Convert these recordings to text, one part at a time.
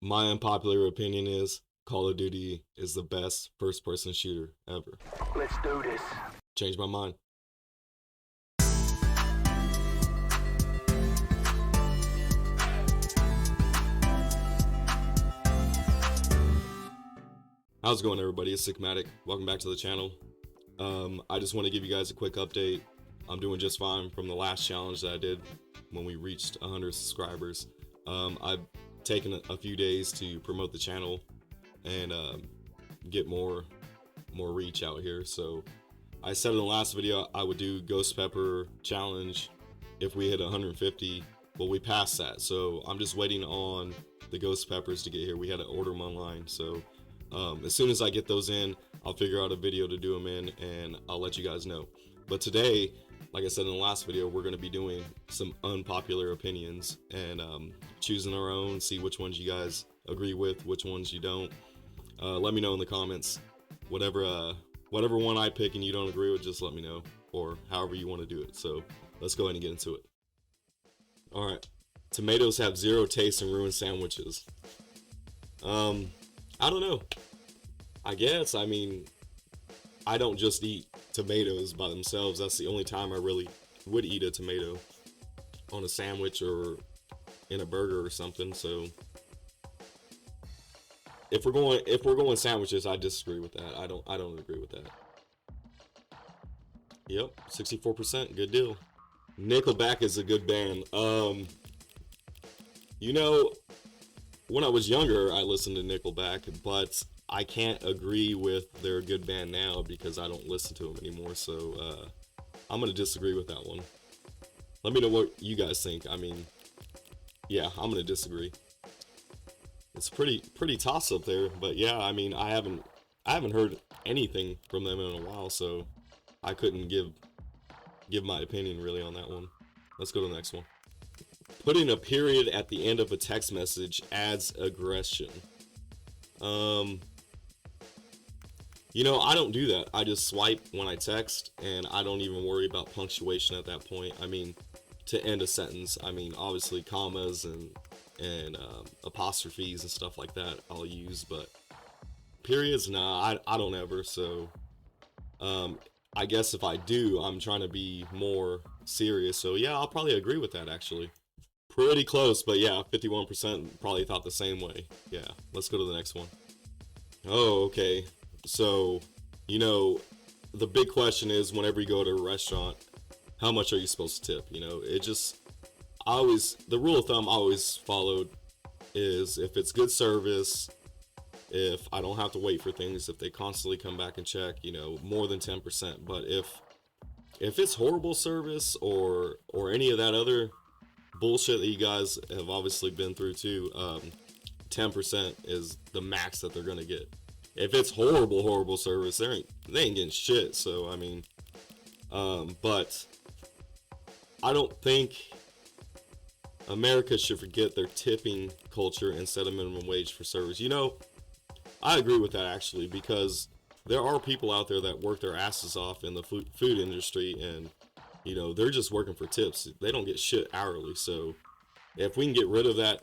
My unpopular opinion is Call of Duty is the best first-person shooter ever. Let's do this. Changed my mind. How's it going, everybody? It's Sickmat1c. Welcome back to the channel. I just want to give you guys a quick update. I'm doing just fine from the last challenge that I did when we reached 100 subscribers. I've taken a few days to promote the channel and get more reach out here. So I said in the last video I would do ghost pepper challenge if we hit 150. Well, we passed that, so I'm just waiting on the ghost peppers to get here. We had to order them online, so as soon as I get those in, I'll figure out a video to do them in and I'll let you guys know. But today, like I said in the last video, we're going to be doing some unpopular opinions and choosing our own, see which ones you guys agree with, which ones you don't. Let me know in the comments. Whatever one I pick and you don't agree with, just let me know, or however you want to do it. So let's go ahead and get into it. All right, tomatoes have zero taste and ruin sandwiches. I don't know. I guess, I mean, I don't just eat tomatoes by themselves. That's the only time I really would eat a tomato on a sandwich or in a burger or something. So if we're going sandwiches, I disagree with that. I don't agree with that. Yep, 64%, good deal. Nickelback is a good band. You know, when I was younger, I listened to Nickelback, but I can't agree with they're a good band now because I don't listen to them anymore. So I'm gonna disagree with that one. Let me know what you guys think. I mean, yeah, I'm gonna disagree. It's pretty toss up there, but yeah, I mean, I haven't heard anything from them in a while, so I couldn't give my opinion really on that one. Let's go to the next one. Putting a period at the end of a text message adds aggression. You know, I don't do that. I just swipe when I text, and I don't even worry about punctuation at that point. I mean, to end a sentence, I mean, obviously commas and apostrophes and stuff like that I'll use, but periods, nah, I don't ever. So I guess if I do, I'm trying to be more serious. So yeah, I'll probably agree with that actually. Pretty close, but yeah, 51% probably thought the same way. Yeah, let's go to the next one. Oh, okay. So, you know, the big question is whenever you go to a restaurant, how much are you supposed to tip? You know, the rule of thumb I always followed is if it's good service, if I don't have to wait for things, if they constantly come back and check, you know, more than 10%. But if it's horrible service or any of that other bullshit that you guys have obviously been through too, 10% is the max that they're gonna get. If it's horrible service, they ain't getting shit. So I mean, but I don't think America should forget their tipping culture and set a minimum wage for service. You know, I agree with that actually, because there are people out there that work their asses off in the food industry, and you know, they're just working for tips. They don't get shit hourly. So if we can get rid of that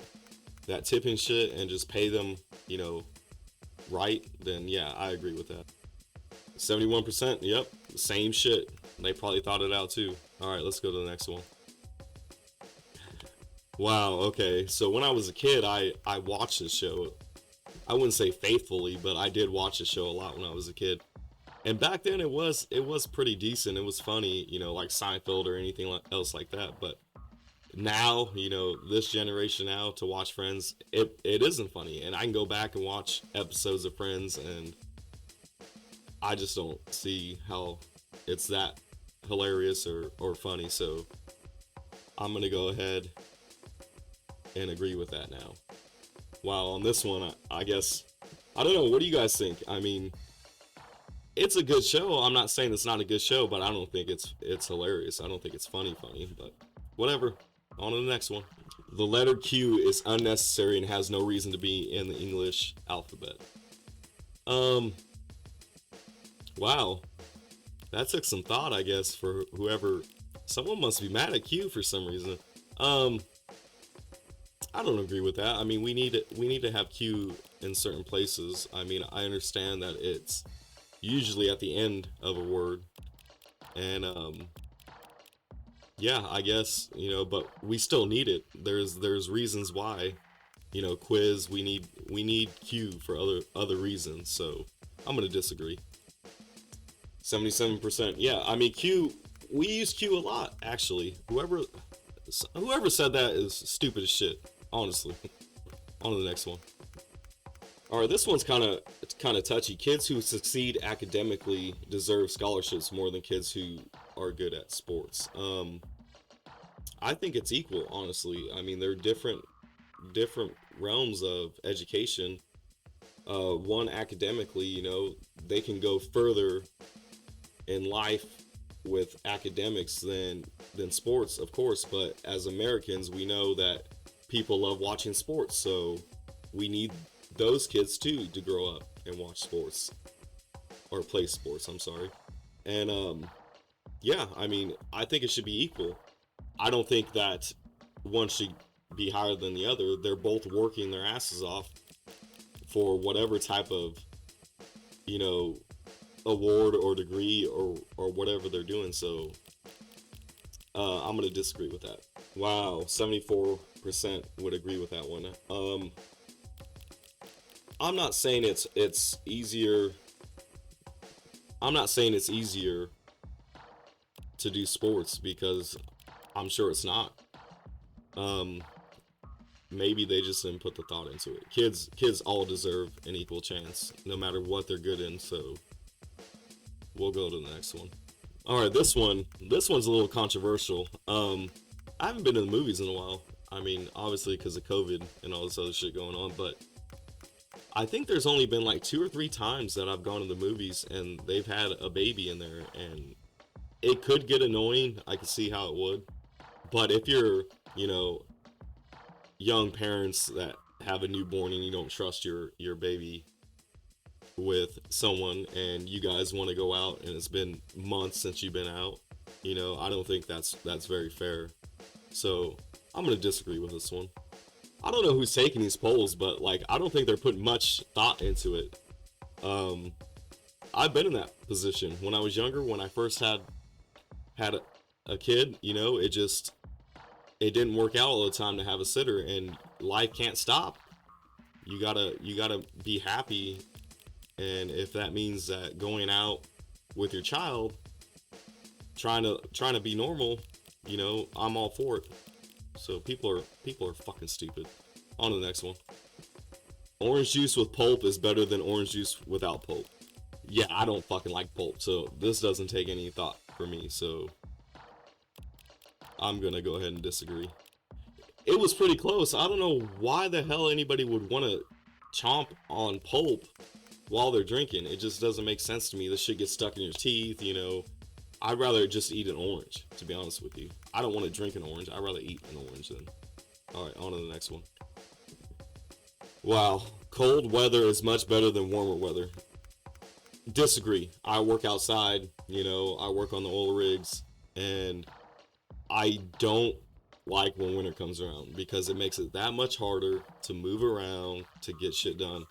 tipping shit and just pay them, you know, right, then yeah, I agree with that. 71%, yep, same shit. They probably thought it out too. All right, let's go to the next one. Wow, okay, so when I was a kid, I watched this show. I wouldn't say faithfully, but I did watch the show a lot when I was a kid. And back then it was pretty decent. It was funny, you know, like Seinfeld or anything else like that. But now, you know, this generation now, to watch Friends, it isn't funny. And I can go back and watch episodes of Friends, and I just don't see how it's that hilarious or funny. So I'm gonna go ahead and agree with that now. Wow, on this one, I guess, I don't know, what do you guys think? I mean, it's a good show. I'm not saying it's not a good show, but I don't think it's hilarious. I don't think it's funny, but whatever. On to the next one. The letter Q is unnecessary and has no reason to be in the English alphabet. Wow. That took some thought, I guess, for whoever. Someone must be mad at Q for some reason. I don't agree with that. I mean, we need to have Q in certain places. I mean, I understand that it's usually at the end of a word, and yeah, I guess, but we still need it. There's reasons why, quiz. We need Q for other reasons. So I'm gonna disagree. 77%. Yeah, I mean Q. We use Q a lot actually. Whoever said that is stupid as shit. Honestly. On to the next one. All right, this one's kind of touchy. Kids who succeed academically deserve scholarships more than kids who are good at sports. I think it's equal, honestly. I mean, they're different realms of education. One academically, they can go further in life with academics than sports, of course. But as Americans, we know that people love watching sports, so we need those kids too to grow up and watch sports or play sports. I'm sorry, and yeah, I mean, I think it should be equal. I don't think that one should be higher than the other. They're both working their asses off for whatever type of, you know, award or degree or whatever they're doing. So I'm gonna disagree with that. Wow, 74% would agree with that one. I'm not saying it's easier. I'm not saying it's easier to do sports because I'm sure it's not. Um, Maybe they just didn't put the thought into it. Kids all deserve an equal chance, no matter what they're good in. So we'll go to the next one. All right, this one's a little controversial. I haven't been to the movies in a while. I mean, obviously because of COVID and all this other shit going on, but I think there's only been like 2 or 3 times that I've gone to the movies and they've had a baby in there, and it could get annoying. I could see how it would, but if you're, you know, young parents that have a newborn and you don't trust your baby with someone and you guys want to go out and it's been months since you've been out, I don't think that's very fair. So I'm gonna disagree with this one. I don't know who's taking these polls, but like I don't think they're putting much thought into it. I've been in that position when I was younger. When I first had a kid, it didn't work out all the time to have a sitter, and life can't stop. You gotta be happy, and if that means that going out with your child, trying to be normal, I'm all for it. So people are fucking stupid. On to the next one. Orange juice with pulp is better than orange juice without pulp. Yeah, I don't fucking like pulp, so this doesn't take any thought for me. So I'm gonna go ahead and disagree. It was pretty close. I don't know why the hell anybody would want to chomp on pulp while they're drinking. It just doesn't make sense to me. This shit gets stuck in your teeth, I'd rather just eat an orange, to be honest with you. I don't want to drink an orange. I'd rather eat an orange then. Alright, on to the next one. Wow, cold weather is much better than warmer weather. Disagree. I work outside, I work on the oil rigs, and I don't like when winter comes around because it makes it that much harder to move around, to get shit done.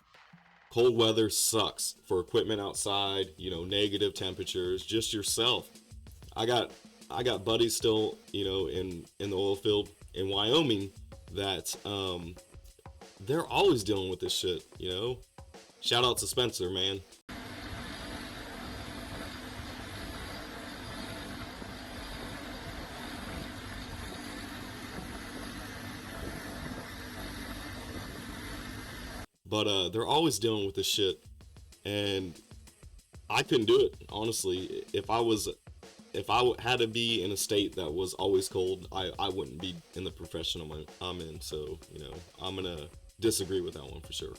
Cold weather sucks for equipment outside, negative temperatures, just yourself. I got buddies still, in the oil field in Wyoming that they're always dealing with this shit, Shout out to Spencer, man. But they're always dealing with this shit, and I couldn't do it, honestly. If I had to be in a state that was always cold, I wouldn't be in the profession I'm in. So I'm gonna disagree with that one for sure.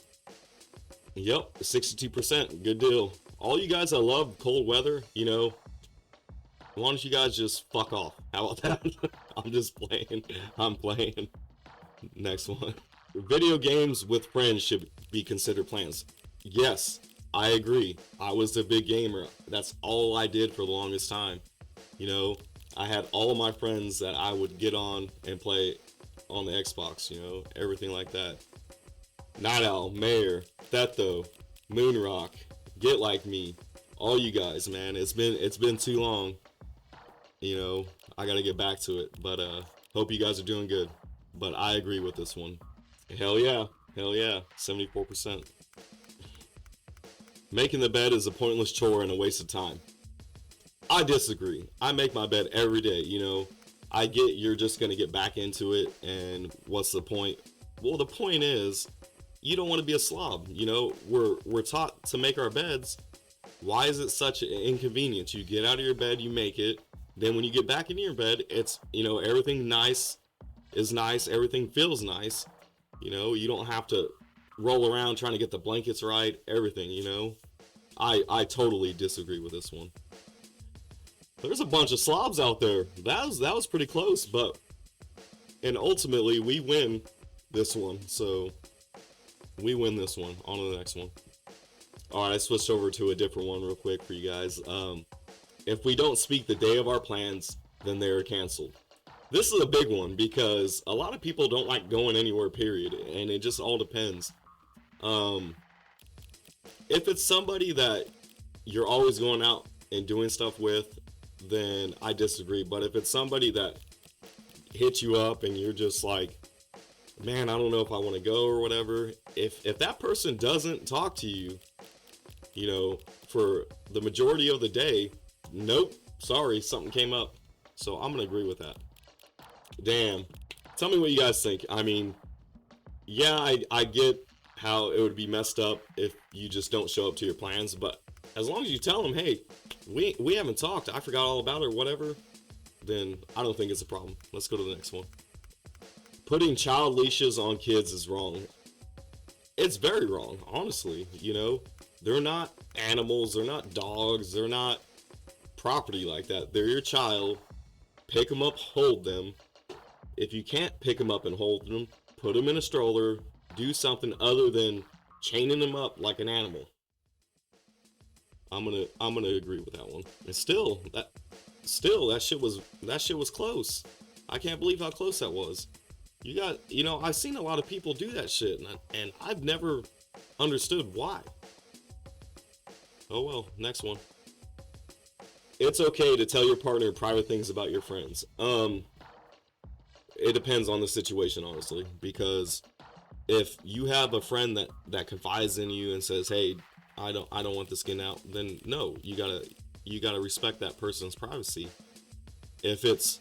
Yep, 62%, good deal. All you guys that love cold weather, why don't you guys just fuck off? How about that? I'm just playing. I'm playing. Next one. Video games with friends should be considered plans. Yes, I agree. I was a big gamer. That's all I did for the longest time. I had all of my friends that I would get on and play on the Xbox, you know, everything like that. Night Owl, Mayor, Thetho, Moonrock, Get Like Me, all you guys, man. It's been too long. You know, I gotta get back to it. But hope you guys are doing good. But I agree with this one. Hell yeah. Hell yeah. 74%. Making the bed is a pointless chore and a waste of time. I disagree. I make my bed every day, you know. I get you're just gonna get back into it, and what's the point? Well, the point is, you don't want to be a slob. You know, we're taught to make our beds. Why is it such an inconvenience? You get out of your bed, you make it. Then when you get back into your bed, it's, you know, everything nice is nice. Everything feels nice. You know, you don't have to roll around trying to get the blankets right. Everything, you know. I totally disagree with this one. There's a bunch of slobs out there. That was pretty close, and ultimately we win this one. So we win this one. On to the next one. All right, I switched over to a different one real quick for you guys. If we don't speak the day of our plans, then they are canceled. This is a big one because a lot of people don't like going anywhere, period, and it just all depends. If it's somebody that you're always going out and doing stuff with, then I disagree. But if it's somebody that hits you up and you're just like, man, I don't know if I want to go or whatever, if that person doesn't talk to you, you know, for the majority of the day, nope, sorry, something came up. So I'm gonna agree with that. Damn. Tell me what you guys think. I mean, yeah, I get how it would be messed up if you just don't show up to your plans, but as long as you tell them, hey, we haven't talked, I forgot all about it or whatever, then I don't think it's a problem. Let's go to the next one. Putting child leashes on kids is wrong. It's very wrong, honestly. You know, they're not animals, they're not dogs, they're not property like that. They're your child. Pick them up, hold them. If you can't pick them up and hold them, put them in a stroller, do something other than chaining them up like an animal. I'm gonna agree with that one. And still that shit was close. I can't believe how close that was. You know, I've seen a lot of people do that shit, and I've never understood why. Oh well, next one. It's okay to tell your partner private things about your friends. It depends on the situation, honestly, because if you have a friend that confides in you and says, hey, I don't want this getting out, then no, you gotta respect that person's privacy. If it's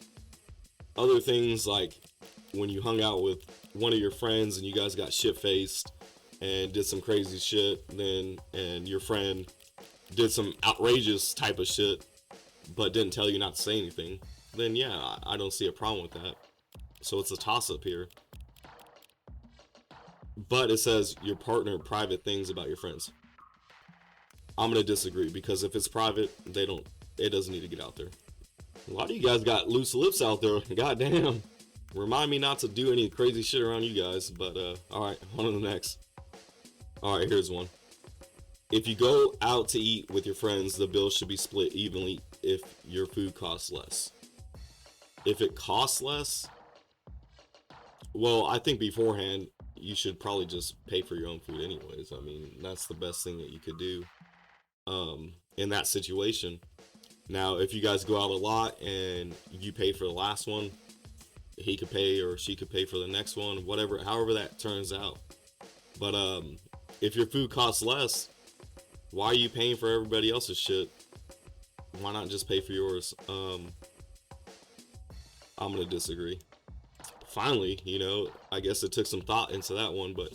other things like when you hung out with one of your friends and you guys got shit-faced and did some crazy shit, and your friend did some outrageous type of shit but didn't tell you not to say anything, then yeah, I don't see a problem with that. So it's a toss-up here. But it says your partner private things about your friends. I'm gonna disagree, because if it's private, it doesn't need to get out there. A lot of you guys got loose lips out there. Goddamn. Remind me not to do any crazy shit around you guys. But alright, on to the next. Alright, here's one. If you go out to eat with your friends, the bill should be split evenly if your food costs less. If it costs less, well, I think beforehand you should probably just pay for your own food anyways. I mean, that's the best thing that you could do in that situation. Now, if you guys go out a lot and you pay for the last one, he could pay or she could pay for the next one, whatever, however that turns out. But if your food costs less, why are you paying for everybody else's shit? Why not just pay for yours? I'm gonna disagree. Finally, you know, I guess it took some thought into that one, but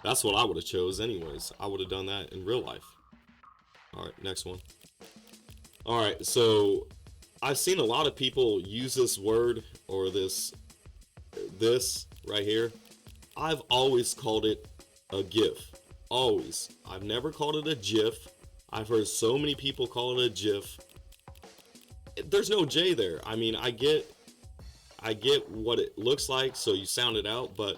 that's what I would have chose anyways. I would have done that in real life. All right, next one. All right, so I've seen a lot of people use this word or this right here. I've always called it a GIF. Always. I've never called it a GIF. I've heard so many people call it a GIF. There's no J there. I mean, I get what it looks like, so you sound it out, but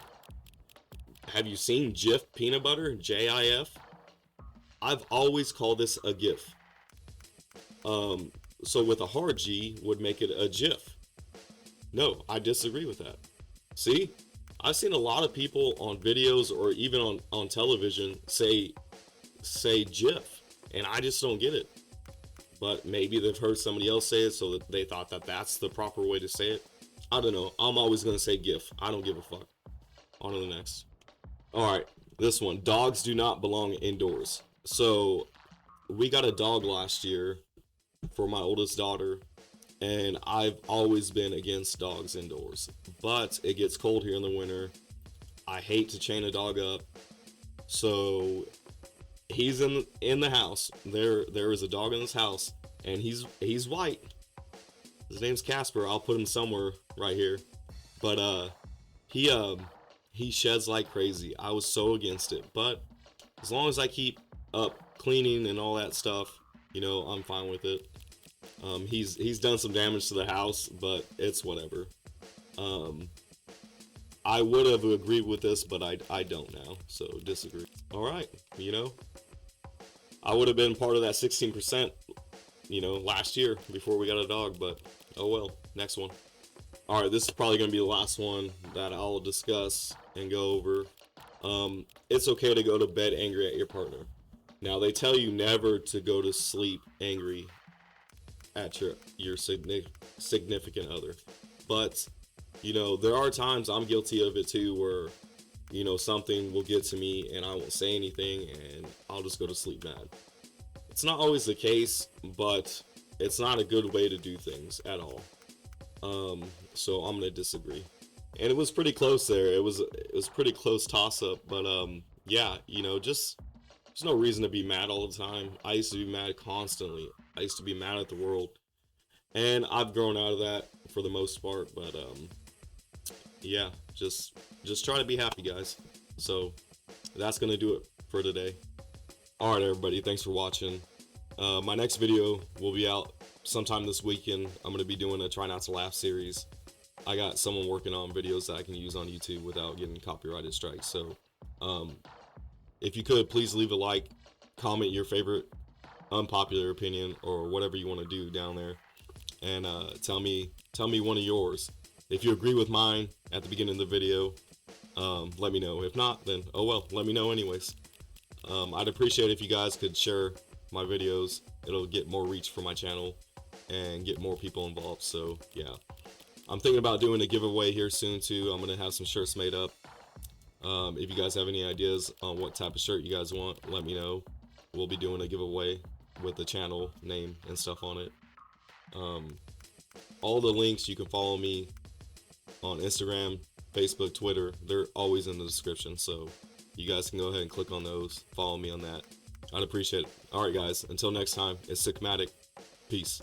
have you seen Jif peanut butter? J-I-F? I've always called this a GIF. So with a hard G would make it a GIF. No, I disagree with that. See? I've seen a lot of people on videos or even on television say GIF, and I just don't get it. But maybe they've heard somebody else say it, so that they thought that that's the proper way to say it. I don't know. I'm always gonna say GIF. I don't give a fuck. On to the next. All right, this one. Dogs do not belong indoors. So we got a dog last year for my oldest daughter, and I've always been against dogs indoors. But it gets cold here in the winter. I hate to chain a dog up, so he's in the house. There is a dog in this house, and he's white. His name's Casper. I'll put him somewhere right here. But he sheds like crazy. I was so against it, but as long as I keep up cleaning and all that stuff, I'm fine with it. He's done some damage to the house, but it's whatever. I would have agreed with this, but I don't now, so disagree. All right, I would have been part of that 16%, last year before we got a dog, but oh well. Next one. All right, this is probably gonna be the last one that I'll discuss and go over. It's okay to go to bed angry at your partner. Now, they tell you never to go to sleep angry at your significant other, but there are times I'm guilty of it too, where something will get to me and I won't say anything and I'll just go to sleep mad. It's not always the case, but it's not a good way to do things at all. So I'm gonna disagree. And it was pretty close there. It was pretty close toss up, but yeah, just there's no reason to be mad all the time. I used to be mad constantly. I used to be mad at the world, and I've grown out of that for the most part. But yeah, just try to be happy, guys. So that's gonna do it for today. All right, everybody, thanks for watching. My next video will be out sometime this weekend. I'm gonna be doing a Try Not to Laugh series. I got someone working on videos that I can use on YouTube without getting copyrighted strikes. So if you could, please leave a like, comment your favorite unpopular opinion or whatever you want to do down there, and tell me one of yours. If you agree with mine at the beginning of the video, let me know. If not, then oh well, let me know anyways. I'd appreciate if you guys could share my videos. It'll get more reach for my channel and get more people involved. So yeah, I'm thinking about doing a giveaway here soon too. I'm gonna have some shirts made up. If you guys have any ideas on what type of shirt you guys want, let me know. We'll be doing a giveaway with the channel name and stuff on it. All the links, you can follow me on Instagram, Facebook, Twitter. They're always in the description, so you guys can go ahead and click on those. Follow me on that. I'd appreciate it. All right, guys. Until next time, it's Sickmat1c. Peace.